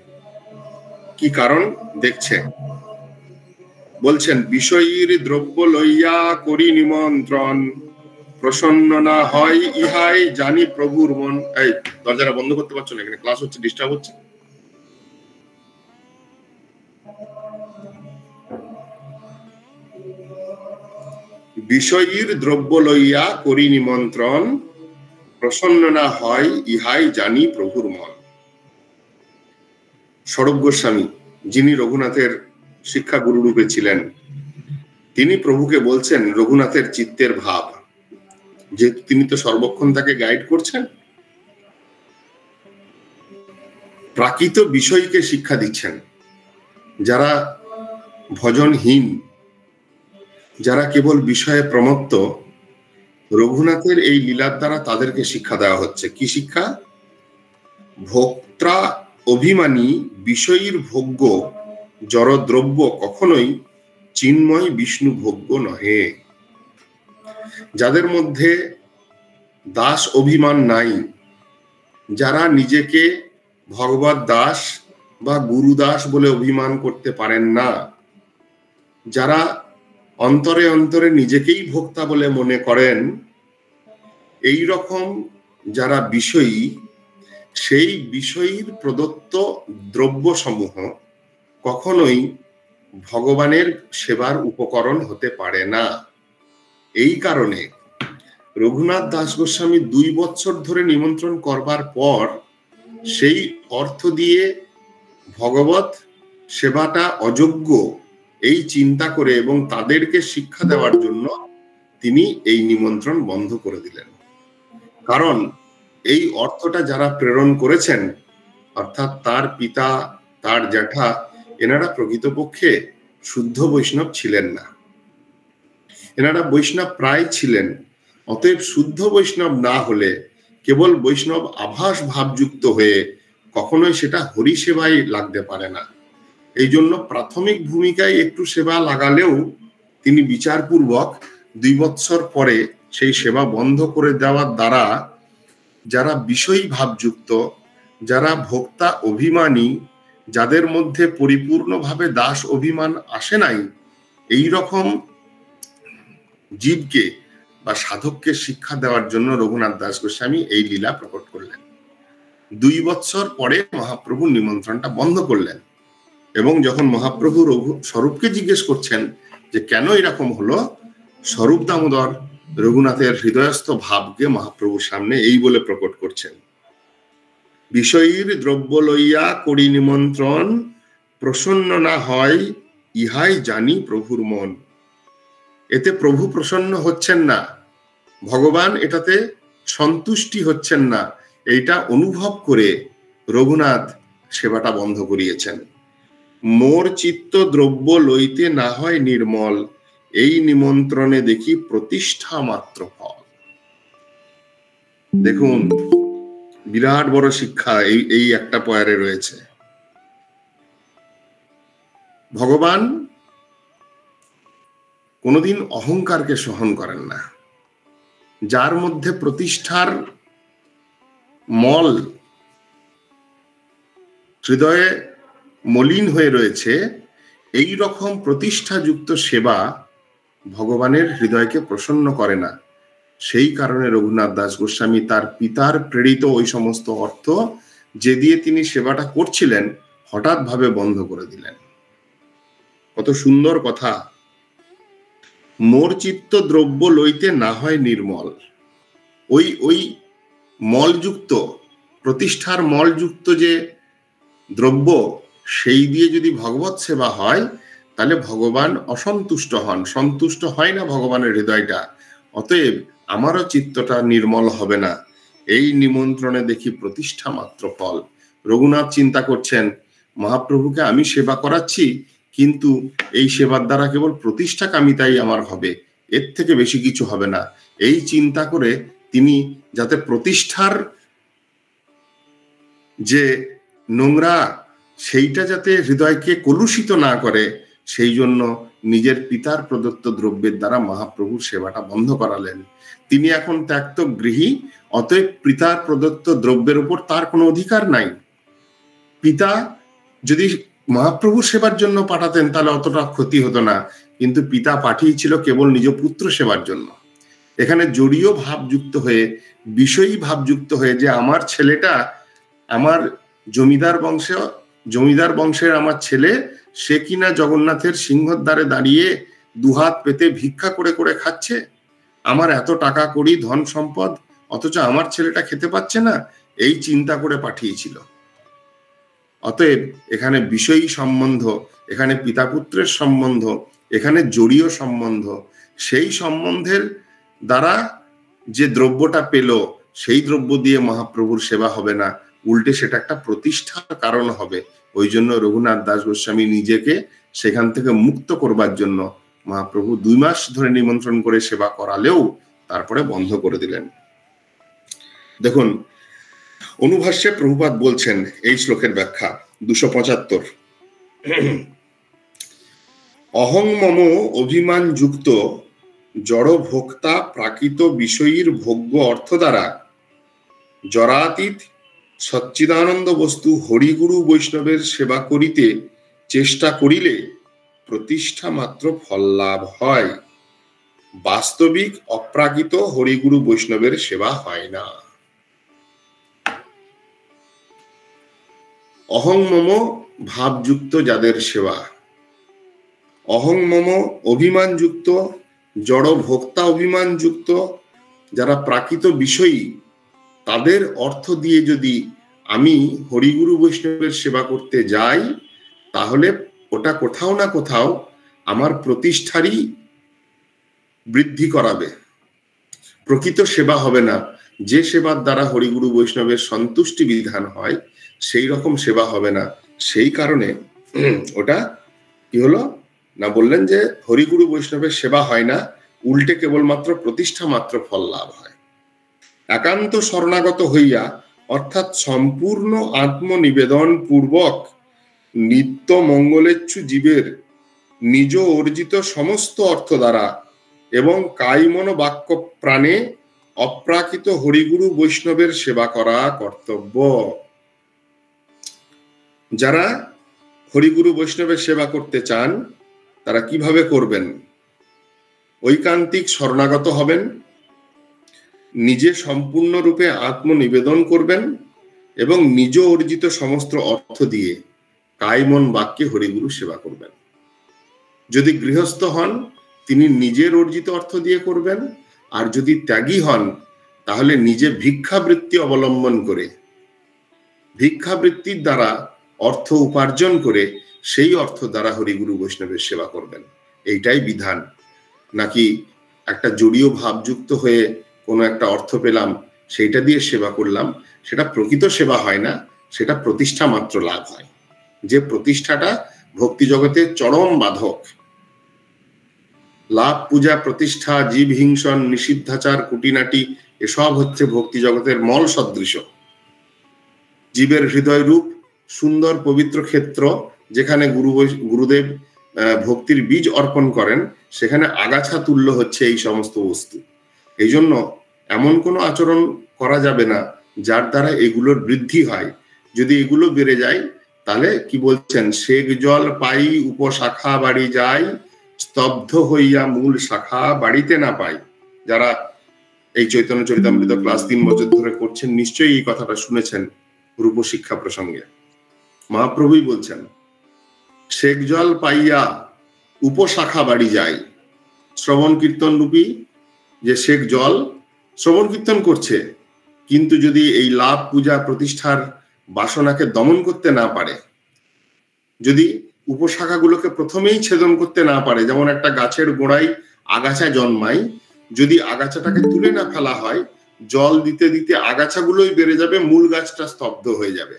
কি কারণ দেখছে? বলছেন, বিষয়ীর দ্রব্য লইয়া করি নিমন্ত্রণ, প্রসন্ন না হয় ইহাই জানি প্রভুর মন। এই দরজাটা বন্ধ করতে পারছো না, এখানে ক্লাস হচ্ছে, ডিস্টার্ব হচ্ছে। বিষয়ীর দ্রব্য লইয়া করি নিমন্ত্রণ, প্রসন্ন না হয় ইহাই জানি প্রভুর মন। স্বরূপ গোস্বামী, যিনি রঘুনাথের শিক্ষা গুরু রূপে ছিলেন, তিনি প্রভুকে বলছেন রঘুনাথের চিত্তের ভাব, যে তিনি তো সর্বক্ষণ তাকে গাইড করছেন, প্রাকৃত বিষয়কে শিক্ষা দিচ্ছেন। যারা ভজনহীন, যারা কেবল বিষয়ে প্রমত্ত, রঘুনাথের এই লীলার দ্বারা তাদেরকে শিক্ষা দেওয়া হচ্ছে। কি শিক্ষা? ভোক্তা অভিমানী বিষয়ীর ভোগ্য জড়দ্রব্য কখনোই চিন্ময় বিষ্ণু ভোগ্য নহে। যাদের মধ্যে দাস অভিমান নাই, যারা নিজেকে ভগবত দাস বা গুরুদাস বলে অভিমান করতে পারেন না, যারা অন্তরে অন্তরে নিজেকেই ভোক্তা বলে মনে করেন, এই রকম যারা বিষয়ী, সেই বিষয়ীর প্রদত্ত দ্রব্যসমূহ কখনোই ভগবানের সেবার উপকরণ হতে পারে না। এই কারণে রঘুনাথ দাস গোস্বামী 2 বছর ধরে নিমন্ত্রণ করবার পর সেই অর্থ দিয়ে ভগবত সেবাটা অযোগ্য এই চিন্তা করে এবং তাদেরকে শিক্ষা দেওয়ার জন্য তিনি এই নিমন্ত্রণ বন্ধ করে দিলেন। কারণ এই অর্থটা যারা প্রেরণ করেছেন, অর্থাৎ তার পিতা, তার জ্যাঠা, এনারা প্রকৃতপক্ষে শুদ্ধ বৈষ্ণব ছিলেন না, এনারা বৈষ্ণব প্রায় ছিলেন। অতএব শুদ্ধ বৈষ্ণব না হলে, কেবল বৈষ্ণব আভাস ভাবযুক্ত হয়ে কখনোই সেটা হরি সেবায় লাগতে পারে না। এই জন্য প্রাথমিক ভূমিকায় একটু সেবা লাগালেও তিনি বিচারপূর্বক 2 বছর পরে সেই সেবা বন্ধ করে দেওয়ার দ্বারা যারা বিষয়ী ভাবযুক্ত, যারা ভোক্তা অভিমানী, যাদের মধ্যে পরিপূর্ণভাবে দাস অভিমান আসে নাই, এই রকম জীবকে বা সাধককে শিক্ষা দেওয়ার জন্য রঘুনাথ দাস গোস্বামী এই লীলা প্রকট করলেন। 2 বছর পরে মহাপ্রভু নিমন্ত্রণটা বন্ধ করলেন এবং যখন মহাপ্রভু স্বরূপকে জিজ্ঞেস করছেন যে কেন এরকম হলো, স্বরূপ দামোদর রঘুনাথের হৃদয়স্থ ভাবকে মহাপ্রভুর সামনে এই বলে প্রকট করছেন, বিষয়ীর দ্রব্য লইয়া করি নিমন্ত্রণ, প্রসন্ন না হয় ইহাই জানি প্রভুর মন। এতে প্রভু প্রসন্ন হচ্ছেন না, ভগবান এটাতে সন্তুষ্টি হচ্ছেন না, এইটা অনুভব করে রঘুনাথ সেবাটা বন্ধ করিয়েছেন। মোর চিত্ত দ্রব্য লইতে না হয় নির্মল, এই নিমন্ত্রণে দেখি প্রতিষ্ঠা মাত্র ফল। দেখুন, বিরাট বড় শিক্ষা এই একটা পয়ারে রয়েছে। ভগবান কোনোদিন অহংকারকে সহন করেন না। যার মধ্যে প্রতিষ্ঠার মল হৃদয়ে মলিন হয়ে রয়েছে, এই রকম প্রতিষ্ঠাযুক্ত সেবা ভগবানের হৃদয়কে প্রসন্ন করে না। সেই কারণে রঘুনাথ দাস গোস্বামী তার পিতার প্রেরিত ওই সমস্ত অর্থ যে দিয়ে তিনি সেবাটা করছিলেন হঠাৎ ভাবে বন্ধ করে দিলেন। কত সুন্দর কথা, মোর চিত্ত দ্রব্য লইতে না হয় নির্মল। ওই মলযুক্ত, প্রতিষ্ঠার মলযুক্ত যে দ্রব্য, সেই দিয়ে যদি ভগবত সেবা হয় তাহলে ভগবান অসন্তুষ্ট হন, সন্তুষ্ট হয় না ভগবানের হৃদয়টা। অতএব আমারও চিত্তটা নির্মল হবে না, এই নিমন্ত্রণে দেখি প্রতিষ্ঠা মাত্র ফল। রঘুনাথ চিন্তা করছেন, মহাপ্রভুকে আমি সেবা করাচ্ছি, কিন্তু এই সেবার দ্বারা কেবল প্রতিষ্ঠা কামিতাই আমার হবে, এর থেকে বেশি কিছু হবে না। এই চিন্তা করে তিনি যাতে প্রতিষ্ঠার যে নোংরা, সেইটা যাতে হৃদয়কে কলুষিত না করে, সেই জন্য নিজের পিতার প্রদত্ত দ্রব্যের দ্বারা মহাপ্রভুর সেবাটা বন্ধ করালেন। তিনি এখন ত্যক্ত গৃহী, অতএব পিতার প্রদত্ত দ্রব্যের উপর তার কোনো অধিকার নাই। পিতা যদি মহাপ্রভুর সেবার জন্য পাঠাতেন তাহলে অতটা ক্ষতি হতো না, কিন্তু পিতা পাঠিয়েছিল কেবল নিজ পুত্র সেবার জন্য। এখানে জড়ীয় ভাবযুক্ত হয়ে, বিষয়ী ভাবযুক্ত হয়ে, যে আমার ছেলেটা, আমার জমিদার বংশের আমার ছেলে, সে কিনা জগন্নাথের সিংহদ্বারে দাঁড়িয়ে দুহাত পেতে ভিক্ষা করে করে খাচ্ছে, আমার এত টাকা করি, ধন সম্পদ, অথচ আমার ছেলেটা খেতে পাচ্ছে না, এই চিন্তা করে পাঠিয়েছিল। অতএব এখানে বিষয়ী সম্বন্ধ, এখানে পিতা পুত্রের সম্বন্ধ, এখানে জড়ীয় সম্বন্ধ, সেই সম্বন্ধের দ্বারা যে দ্রব্যটা পেল, সেই দ্রব্য দিয়ে মহাপ্রভুর সেবা হবে না, উল্টে সেটা একটা প্রতিষ্ঠার কারণ হবে। ওই জন্য রঘুনাথ দাস গোস্বামী নিজেকে সেখান থেকে মুক্ত করবার জন্য মহাপ্রভু 2 মাস ধরে নিমন্ত্রণ করে সেবা করালেও তারপরে বন্ধ করে দিলেন। দেখুন, অনুভাষ্যে প্রভুপাদ বলছেন এই শ্লোকের ব্যাখ্যা 275, অহং মম অভিমান যুক্ত জড় ভোক্তা প্রাকৃত বিষয়ীর ভোগ্য অর্থ দ্বারা জরাতীত সচ্চিদানন্দ বস্তু হরিগুরু বৈষ্ণবের সেবা করিতে চেষ্টা করিলে প্রতিষ্ঠা মাত্র ফল লাভ হয়, বাস্তবিক অপ্রাকৃত হরিগুরু বৈষ্ণবের সেবা হয় না। অহং মম ভাবযুক্ত যাদের সেবা, অহং মম অভিমানযুক্ত, জড় ভোক্তা অভিমানযুক্ত যারা প্রাকৃত বিষয়ী, তাদের অর্থ দিয়ে যদি আমি হরিগুরু বৈষ্ণবের সেবা করতে যাই, তাহলে ওটা কোথাও না কোথাও আমার প্রতিষ্ঠারই বৃদ্ধি করাবে, প্রকৃত সেবা হবে না। যে সেবার দ্বারা হরিগুরু বৈষ্ণবের সন্তুষ্টি বিধান হয় সেই রকম সেবা হবে না। সেই কারণে ওটা কি হলো না, বললেন যে হরিগুরু বৈষ্ণবের সেবা হয় না, উল্টে কেবলমাত্র প্রতিষ্ঠা মাত্র ফল লাভ হয়। একান্ত শরণাগত হইয়া অর্থাৎ সম্পূর্ণ আত্মনিবেদন পূর্বক নিত্য মঙ্গলেচ্ছু জীবের নিজ অর্জিত সমস্ত অর্থ দ্বারা এবং কায়মন বাক্য প্রাণে অপ্রাকৃত হরিগুরু বৈষ্ণবের সেবা করা কর্তব্য। যারা হরিগুরু বৈষ্ণবের সেবা করতে চান তারা কিভাবে করবেন? ঐকান্তিক শরণাগত হবেন, নিজে সম্পূর্ণরূপে আত্মনিবেদন করবেন এবং নিজ অর্জিত সমস্ত অর্থ দিয়ে কায়মন বাক্যে হরিগুরু সেবা করবেন। যদি গৃহস্থ হন তিনি নিজের অর্জিত অর্থ দিয়ে করবেন, আর যদি ত্যাগী হন তাহলে নিজে ভিক্ষাবৃত্তি অবলম্বন করে ভিক্ষাবৃত্তির দ্বারা অর্থ উপার্জন করে সেই অর্থ দ্বারা হরিগুরু বৈষ্ণবের সেবা করবেন। এইটাই বিধান। নাকি একটা জড়ীয় ভাবযুক্ত হয়ে কোনো একটা অর্থ পেলাম সেইটা দিয়ে সেবা করলাম, সেটা প্রকৃত সেবা হয় না, সেটা প্রতিষ্ঠা মাত্র লাভ হয়। যে প্রতিষ্ঠাটা ভক্তি জগতের চরম বাধক। লাভ, পূজা, প্রতিষ্ঠা, জীব হিংসন, নিষিদ্ধাচার, কুটিনাটি এসব হচ্ছে ভক্তি জগতের মল সদৃশ। জীবের হৃদয় রূপ সুন্দর পবিত্র ক্ষেত্র, যেখানে গুরুদেব ভক্তির বীজ অর্পণ করেন, সেখানে আগাছা তুল্য হচ্ছে এই সমস্ত বস্তু। এই জন্য এমন কোনো আচরণ করা যাবে না যার দ্বারা এগুলোর বৃদ্ধি হয়। যদি এগুলো বেড়ে যায় তাহলে কি বলছেন, সেক জল পাই উপশাখা বাড়ি যায়, স্তব্ধ হইয়া মূল শাখা বাড়িতে না পাই। যারা এই চৈতন্য চরিতামৃত ক্লাস 3 বছর ধরে করছেন নিশ্চয়ই এই কথাটা শুনেছেন। রূপশিক্ষা প্রসঙ্গে মহাপ্রভুই বলছেন, সেক জল পাইয়া উপশাখা বাড়ি যায়। শ্রবণ কীর্তন রূপী যে সেক জল শ্রবণ কীর্তন করছে, কিন্তু যদি এই লাভ, পূজা, প্রতিষ্ঠার বাসনাকে দমন করতে না পারে, যদি উপশাখাগুলোকে প্রথমেই ছেদন করতে না পারে, যেমন একটা গাছের গোড়ায় আগাছা জন্মায়, যদি আগাছাটাকে তুলে না ফেলা হয়, জল দিতে দিতে আগাছাগুলোই বেড়ে যাবে, মূল গাছটা স্তব্ধ হয়ে যাবে।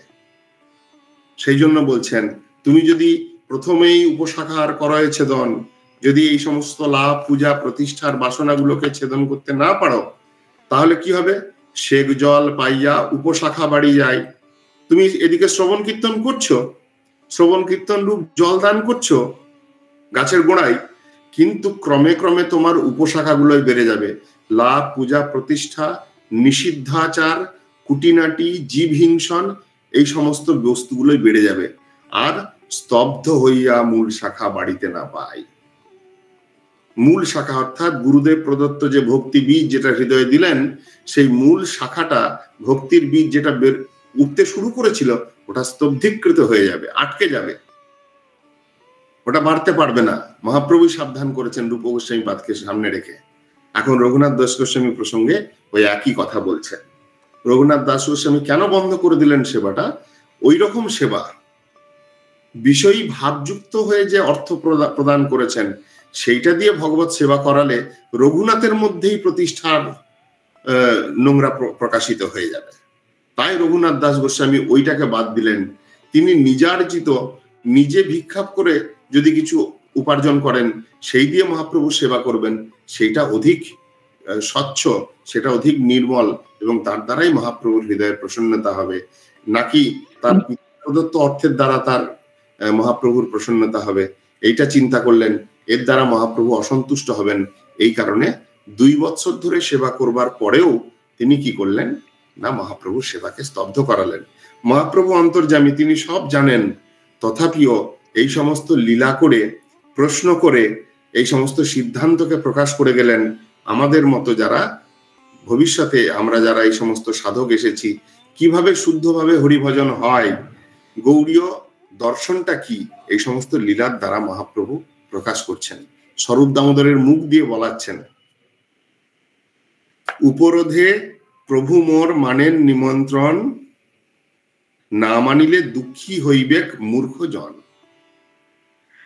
সেই জন্য বলছেন, তুমি যদি প্রথমেই উপশাখার করয় ছেদন, যদি এই সমস্ত লাভ, পূজা, প্রতিষ্ঠার বাসনাগুলোকে ছেদন করতে না পারো, তাহলে কি হবে? সেক জল পাইয়া উপশাখা বাড়ি যায়। তুমি এদিকে শ্রবণ কীর্তন করছো, শ্রবণ কীর্তন রূপ জল দান করছো গাছের গোড়ায়, কিন্তু ক্রমে ক্রমে তোমার উপশাখাগুলোই বেড়ে যাবে। লাভ, পূজা, প্রতিষ্ঠা, নিষিদ্ধাচার, কুটিনাটি, জীব হিংসন এই সমস্ত বস্তুগুলোই বেড়ে যাবে, আর স্তব্ধ হইয়া মূল শাখা বাড়িতে না পায়। মূল শাখা অর্থাৎ গুরুদেব প্রদত্ত যে ভক্তি বীজ যেটা হৃদয়ে দিলেন, সেই মূল শাখাটা, ভক্তির বীজ যেটা উঠতে শুরু করেছিল, ওটা স্তব্ধীকৃত হয়ে যাবে, আটকে যাবে, ওটা বাড়তে পারবে না। মহাপ্রভু সাবধান করেছেন রূপ গোস্বামী পাদকে সামনে রেখে। এখন রঘুনাথ দাস গোস্বামী প্রসঙ্গে ওই একই কথা বলছেন। রঘুনাথ দাস গোস্বামী কেন বন্ধ করে দিলেন সেবাটা? ওই রকম সেবা বিষয়ী ভাবযুক্ত হয়ে যে অর্থ প্রদান করেছেন, সেইটা দিয়ে ভগবত সেবা করালে রঘুনাথের মধ্যেই প্রতিষ্ঠার নোংরা প্রকাশিত হয়ে যাবে। তাই রঘুনাথ দাস গোস্বামী ওইটাকে বাদ দিলেন। তিনি নিজার্জিত, নিজে ভিক্ষাপ করে যদি কিছু উপার্জন করেন, সেই দিয়ে মহাপ্রভুর সেবা করবেন, সেইটা অধিক স্বচ্ছ, সেটা অধিক নির্মল, এবং তার দ্বারাই মহাপ্রভুর হৃদয়ের প্রসন্নতা হবে। নাকি তার প্রদত্ত অর্থের দ্বারা তার মহাপ্রভুর প্রসন্নতা হবে, এইটা চিন্তা করলেন। এর দ্বারা মহাপ্রভু অসন্তুষ্ট হবেন। এই কারণে 2 বছর ধরে সেবা করবার পরেও তিনি কি করলেন না, মহাপ্রভুর সেবাকে স্তব্ধ করালেন। মহাপ্রভু অন্তর্যামী, তিনি সব জানেন, তথাপিও এই সমস্ত লীলা করে প্রশ্ন করে এই সমস্ত সিদ্ধান্তকে প্রকাশ করে গেলেন আমাদের মতো যারা ভবিষ্যতে আমরা যারা এই সমস্ত সাধক এসেছি, কিভাবে শুদ্ধভাবে হরিভজন হয়, গৌড়ীয় দর্শনটা কি, এই সমস্ত লীলার দ্বারা মহাপ্রভু প্রকাশ করছেন, স্বরূপ দামোদরের মুখ দিয়ে বলাচ্ছেন। উপরোধে প্রভু মোর মানেন নিমন্ত্রণ, না মানিলে দুঃখী হইবেক মূর্খ জন।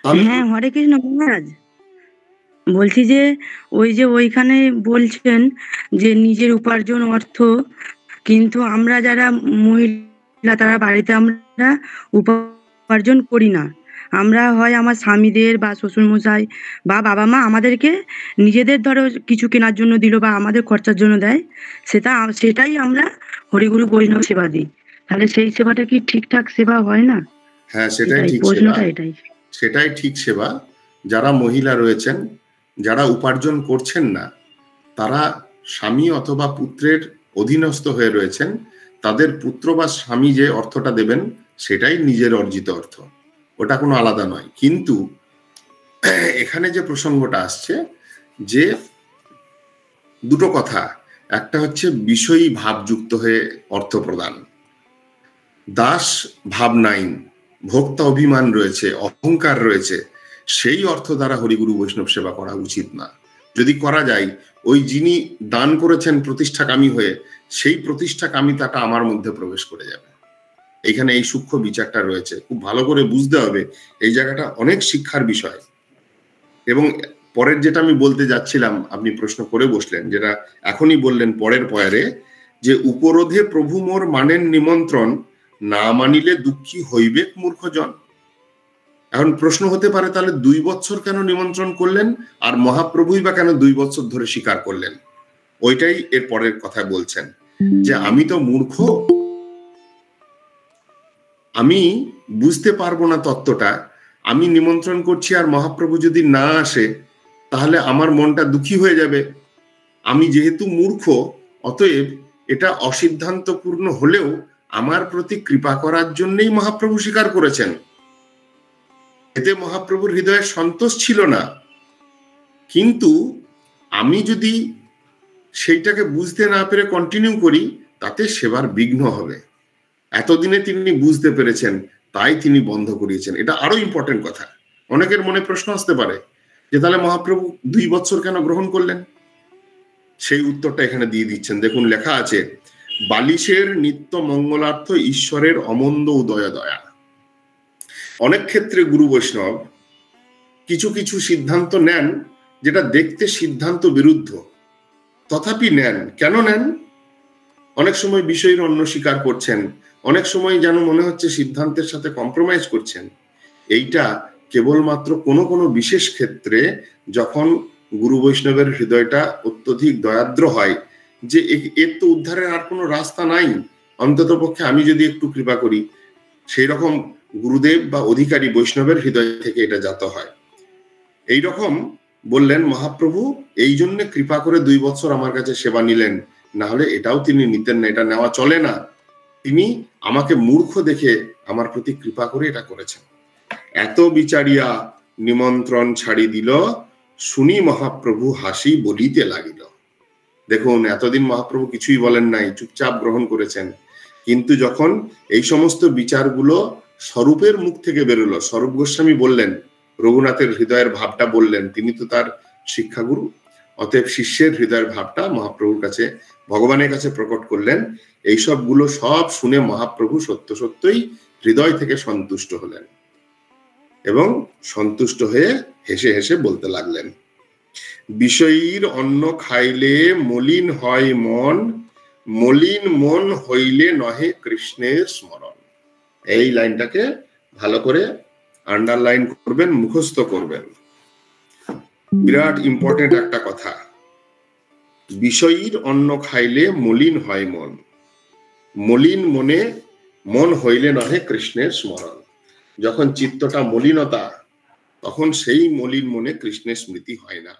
হ্যাঁ, হরে কৃষ্ণ মহারাজ। বলছি যে ওইখানে বলছেন যে নিজের উপার্জন অর্থ, কিন্তু আমরা যারা মহিলা তারা বাড়িতে আমরা উপার্জন করি না। আমরা হয় আমার স্বামীদের বা শ্বশুরমশাই বা বাবা মা আমাদেরকে নিজেদের ধরো কিছু কেনার জন্য দিল বা আমাদের খরচার জন্য দেয়, সেটাই আমরা হরিগুরু বৈষ্ণব সেবা দিই। তাহলে সেই সেবাটা কি ঠিকঠাক সেবা হয় না? হ্যাঁ, সেটাই ঠিক প্রশ্নটা সেবা। এটাই, সেটাই ঠিক সেবা। যারা মহিলা রয়েছেন, যারা উপার্জন করছেন না, তারা স্বামী অথবা পুত্রের অধীনস্থ হয়ে রয়েছেন, তাদের পুত্র বা স্বামী যে অর্থটা দেবেন সেটাই নিজের অর্জিত অর্থ, ওটা কোনো আলাদা নয়। কিন্তু এখানে যে প্রসঙ্গটা আসছে যে দুটো কথা, একটা হচ্ছে বিষয়ী ভাবযুক্ত হয়ে অর্থ প্রদান, দাস ভাব নাই, ভোক্তা অভিমান রয়েছে, অহংকার রয়েছে, সেই অর্থ দ্বারা হরিগুরু বৈষ্ণব সেবা করা উচিত না। যদি করা যায়, ওই যিনি দান করেছেন প্রতিষ্ঠাকামী হয়ে, সেই প্রতিষ্ঠাকামিতাটা আমার মধ্যে প্রবেশ করে যাবে। এখানে এই সূক্ষ্ম বিচারটা রয়েছে, খুব ভালো করে বুঝতে হবে। এই জায়গাটা অনেক শিক্ষার বিষয়। এবং পরের যেটা আমি বলতে যাচ্ছিলাম, আপনি প্রশ্ন করে বসলেন, যেটা এখনই বললেন পরের পয়ারে, যে উপরোধে প্রভু মোর মানেন নিমন্ত্রণ, না মানিলে দুঃখী হইবেক মূর্খজন। এখন প্রশ্ন হতে পারে, তাহলে 2 বছর কেন নিমন্ত্রণ করলেন, আর মহাপ্রভুই বা কেন 2 বছর ধরে স্বীকার করলেন? ওইটাই এর পরের কথা বলছেন, যে আমি তো মূর্খ, আমি বুঝতে পারবো না তত্ত্বটা, আমি নিমন্ত্রণ করছি আর মহাপ্রভু যদি না আসে তাহলে আমার মনটা দুঃখী হয়ে যাবে। আমি যেহেতু মূর্খ, অতএব এটা অসিদ্ধান্তপূর্ণ হলেও আমার প্রতি কৃপা করার জন্যই মহাপ্রভু স্বীকার করেছেন। এতে মহাপ্রভুর হৃদয়ে সন্তোষ ছিল না, কিন্তু আমি যদি সেইটাকে বুঝতে না পেরে কন্টিনিউ করি, তাতে সেবার বিঘ্ন হবে। এতদিনে তিনি বুঝতে পেরেছেন, তাই তিনি বন্ধ করিয়েছেন। এটা আরো ইম্পর্টেন্ট কথা। অনেকের মনে প্রশ্ন আসতে পারে যে তাহলে মহাপ্রভু 2 বছর কেন গ্রহণ করলেন? সেই উত্তরটা এখানে দিয়ে দিচ্ছেন। দেখুন, লেখা আছে, বালিশের নিত্য মঙ্গলার্থ ঈশ্বরের অমন্দ উদয় দয়া। অনেক ক্ষেত্রে গুরু বৈষ্ণব কিছু কিছু সিদ্ধান্ত নেন যেটা দেখতে সিদ্ধান্ত বিরুদ্ধ, তথাপি নেন। কেন নেন? অনেক সময় বিষয়ের অন্য স্বীকার করছেন, অনেক সময় যেন মনে হচ্ছে সিদ্ধান্তের সাথে কম্প্রোমাইজ করছেন। এইটা কেবলমাত্র কোনো কোনো বিশেষ ক্ষেত্রে, যখন গুরু বৈষ্ণবের হৃদয়টা অত্যধিক দয়াদ্র হয়, যে এর তো উদ্ধারের আর কোনো রাস্তা নাই, অন্তত পক্ষে আমি যদি একটু কৃপা করি, সেই রকম গুরুদেব বা অধিকারী বৈষ্ণবের হৃদয় থেকে এটা জাত হয়। এই রকম বললেন মহাপ্রভু, এই জন্য কৃপা করে 2 বছর আমার কাছে সেবা নিলেন, না হলে এটাও তিনি নিতেন না, এটা নেওয়া চলে না। তিনি আমাকে মূর্খ দেখে আমার প্রতি কৃপা করে এটা করেছেন। এত বিচারিয়া নিমন্ত্রণ ছাড়ি দিল, শুনি মহাপ্রভু হাসি বলিতে লাগিল। দেখুন, এতদিন মহাপ্রভু কিছুই বলেন নাই, চুপচাপ গ্রহণ করেছেন, কিন্তু যখন এই সমস্ত বিচারগুলো স্বরূপের মুখ থেকে বেরোলো, স্বরূপ গোস্বামী বললেন, রঘুনাথের হৃদয়ের ভাবটা বললেন, তিনি তো তার শিক্ষাগুরু, অতএব শিষ্যের হৃদয়ের ভাবটা মহাপ্রভুর কাছে, ভগবানের কাছে প্রকট করলেন। এইসবগুলো সব শুনে মহাপ্রভু সত্য সত্যই হৃদয় থেকে সন্তুষ্ট হলেন এবং সন্তুষ্ট হয়ে হেসে হেসে বলতে লাগলেন, বিষয়ীর অন্ন খাইলে মলিন হয় মন, মলিন মন হইলে নহে কৃষ্ণের স্মরণ। এই লাইনটাকে ভালো করে আন্ডারলাইন করবেন, মুখস্থ করবেন, বিরাট ইম্পর্টেন্ট একটা কথা। বিষয়ীর অন্ন খাইলে মলিন হয় মন, মলিন মনে মন হইলে নহে কৃষ্ণের স্মরণ। যখন চিত্তটা মলিনতা, তখন সেই মলিন মনে কৃষ্ণের স্মৃতি হয় না।